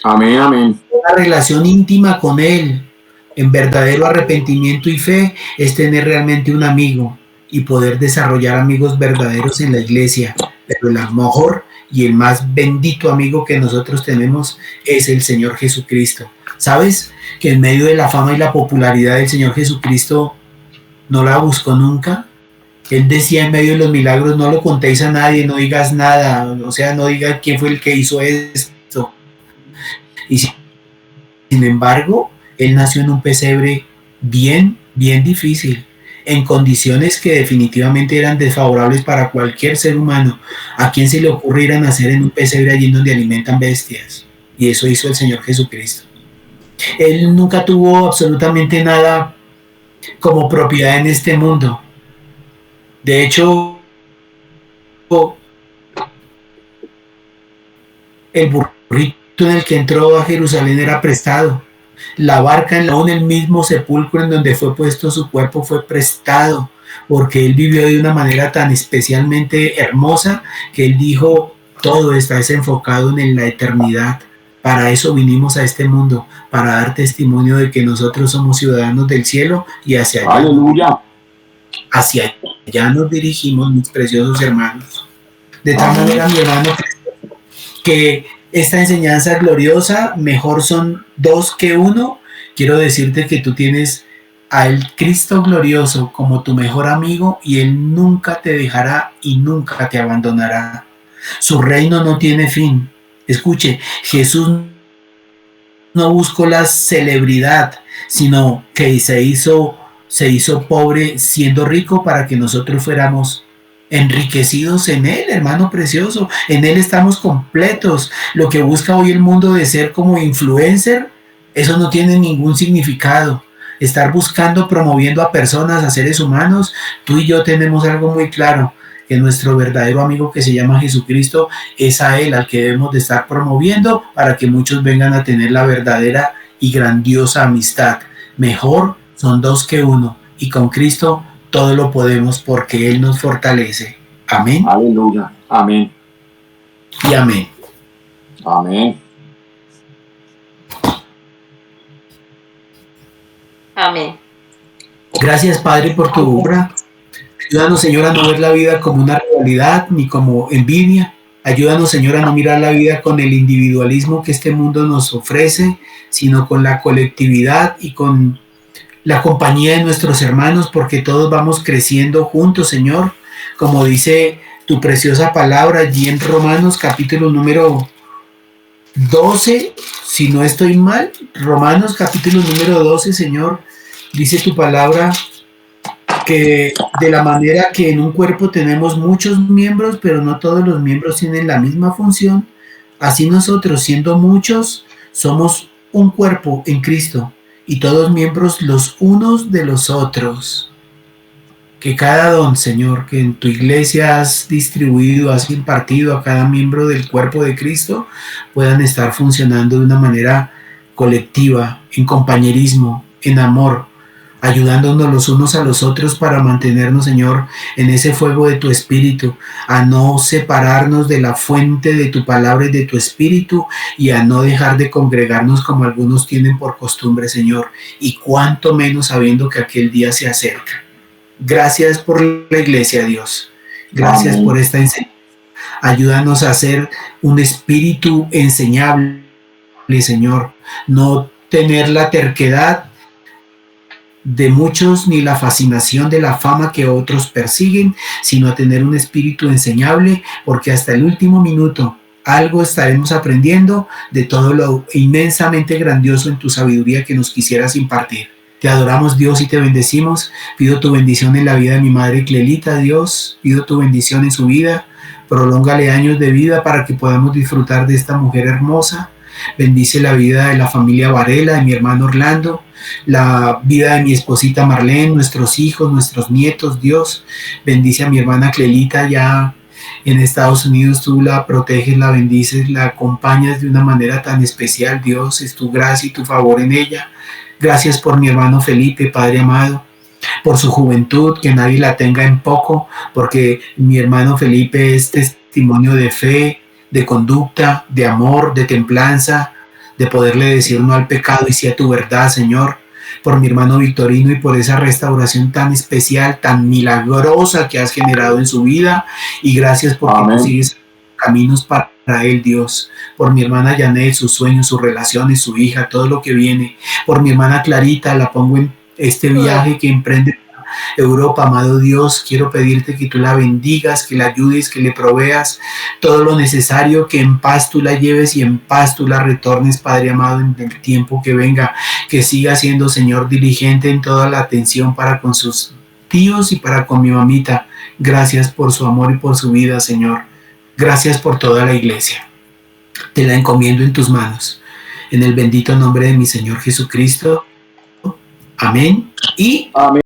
Amén, amén. Una relación íntima con él, en verdadero arrepentimiento y fe, es tener realmente un amigo y poder desarrollar amigos verdaderos en la iglesia. Pero el mejor y el más bendito amigo que nosotros tenemos es el Señor Jesucristo. ¿Sabes que en medio de la fama y la popularidad del Señor Jesucristo no la buscó nunca? Él decía en medio de los milagros: no lo contéis a nadie, no digas nada, o sea, no digas quién fue el que hizo esto. Y sin embargo, él nació en un pesebre bien difícil, en condiciones que definitivamente eran desfavorables para cualquier ser humano. ¿A quién se le ocurre ir a nacer en un pesebre allí donde alimentan bestias? Y eso hizo el Señor Jesucristo. Él nunca tuvo absolutamente nada como propiedad en este mundo. De hecho, el burrito en el que entró a Jerusalén era prestado. La barca en el mismo sepulcro en donde fue puesto su cuerpo fue prestado, porque él vivió de una manera tan especialmente hermosa que él dijo: todo está desenfocado en la eternidad. Para eso vinimos a este mundo, para dar testimonio de que nosotros somos ciudadanos del cielo y hacia allá. Aleluya. Hacia allá nos dirigimos, mis preciosos hermanos. De tal manera, mi hermano, que esta enseñanza gloriosa, mejor son dos que uno. Quiero decirte que tú tienes al Cristo glorioso como tu mejor amigo y Él nunca te dejará y nunca te abandonará. Su reino no tiene fin. Escuche, Jesús no buscó la celebridad, sino que se hizo pobre siendo rico para que nosotros fuéramos enriquecidos en Él, hermano precioso. En Él estamos completos. Lo que busca hoy el mundo de ser como influencer, eso no tiene ningún significado. Estar buscando, promoviendo a personas, a seres humanos, tú y yo tenemos algo muy claro, que nuestro verdadero amigo, que se llama Jesucristo, es a Él al que debemos de estar promoviendo para que muchos vengan a tener la verdadera y grandiosa amistad. Mejor son dos que uno, y con Cristo todo lo podemos porque Él nos fortalece. Amén. Aleluya. Amén. Y amén. Amén. Amén. Gracias, Padre, por tu obra. Ayúdanos, Señor, a no ver la vida como una rivalidad ni como envidia. Ayúdanos, Señor, a no mirar la vida con el individualismo que este mundo nos ofrece, sino con la colectividad y con la compañía de nuestros hermanos, porque todos vamos creciendo juntos, Señor, como dice tu preciosa palabra allí en Romanos capítulo número 12, si no estoy mal, Romanos capítulo número 12, Señor, dice tu palabra que de la manera que en un cuerpo tenemos muchos miembros, pero no todos los miembros tienen la misma función, así nosotros, siendo muchos, somos un cuerpo en Cristo y todos miembros los unos de los otros. Que cada don, Señor, que en tu iglesia has distribuido, has impartido a cada miembro del cuerpo de Cristo, puedan estar funcionando de una manera colectiva, en compañerismo, en amor, ayudándonos los unos a los otros para mantenernos, Señor, en ese fuego de tu espíritu, a no separarnos de la fuente de tu palabra y de tu espíritu, y a no dejar de congregarnos como algunos tienen por costumbre, Señor, y cuanto menos sabiendo que aquel día se acerca. Gracias por la iglesia, Dios. Gracias por esta enseñanza. Ayúdanos a ser un espíritu enseñable, Señor, no tener la terquedad de muchos ni la fascinación de la fama que otros persiguen, sino a tener un espíritu enseñable, porque hasta el último minuto algo estaremos aprendiendo de todo lo inmensamente grandioso en tu sabiduría que nos quisieras impartir. Te adoramos, Dios, y te bendecimos. Pido tu bendición en la vida de mi madre Clelita, Dios. Pido tu bendición en su vida. Prolóngale años de vida para que podamos disfrutar de esta mujer hermosa. Bendice la vida de la familia Varela, de mi hermano Orlando, la vida de mi esposita Marlene, nuestros hijos, nuestros nietos, Dios. Bendice a mi hermana Clelita ya en Estados Unidos, tú la proteges, la bendices, la acompañas de una manera tan especial, Dios. Es tu gracia y tu favor en ella. Gracias por mi hermano Felipe, Padre amado, por su juventud, que nadie la tenga en poco, porque mi hermano Felipe es testimonio de fe, de conducta, de amor, de templanza, de poderle decir no al pecado y sí a tu verdad, Señor. Por mi hermano Victorino y por esa restauración tan especial, tan milagrosa que has generado en su vida, y gracias porque tú sigues caminos para él, Dios. Por mi hermana Janet, sus sueños, sus relaciones, su hija, todo lo que viene. Por mi hermana Clarita, la pongo en este viaje que emprende Europa, amado Dios. Quiero pedirte que tú la bendigas, que la ayudes, que le proveas todo lo necesario, que en paz tú la lleves y en paz tú la retornes, Padre amado, en el tiempo que venga. Que siga siendo, Señor, diligente en toda la atención para con sus tíos y para con mi mamita. Gracias por su amor y por su vida, Señor. Gracias por toda la iglesia. Te la encomiendo en tus manos. En el bendito nombre de mi Señor Jesucristo. Amén y amén.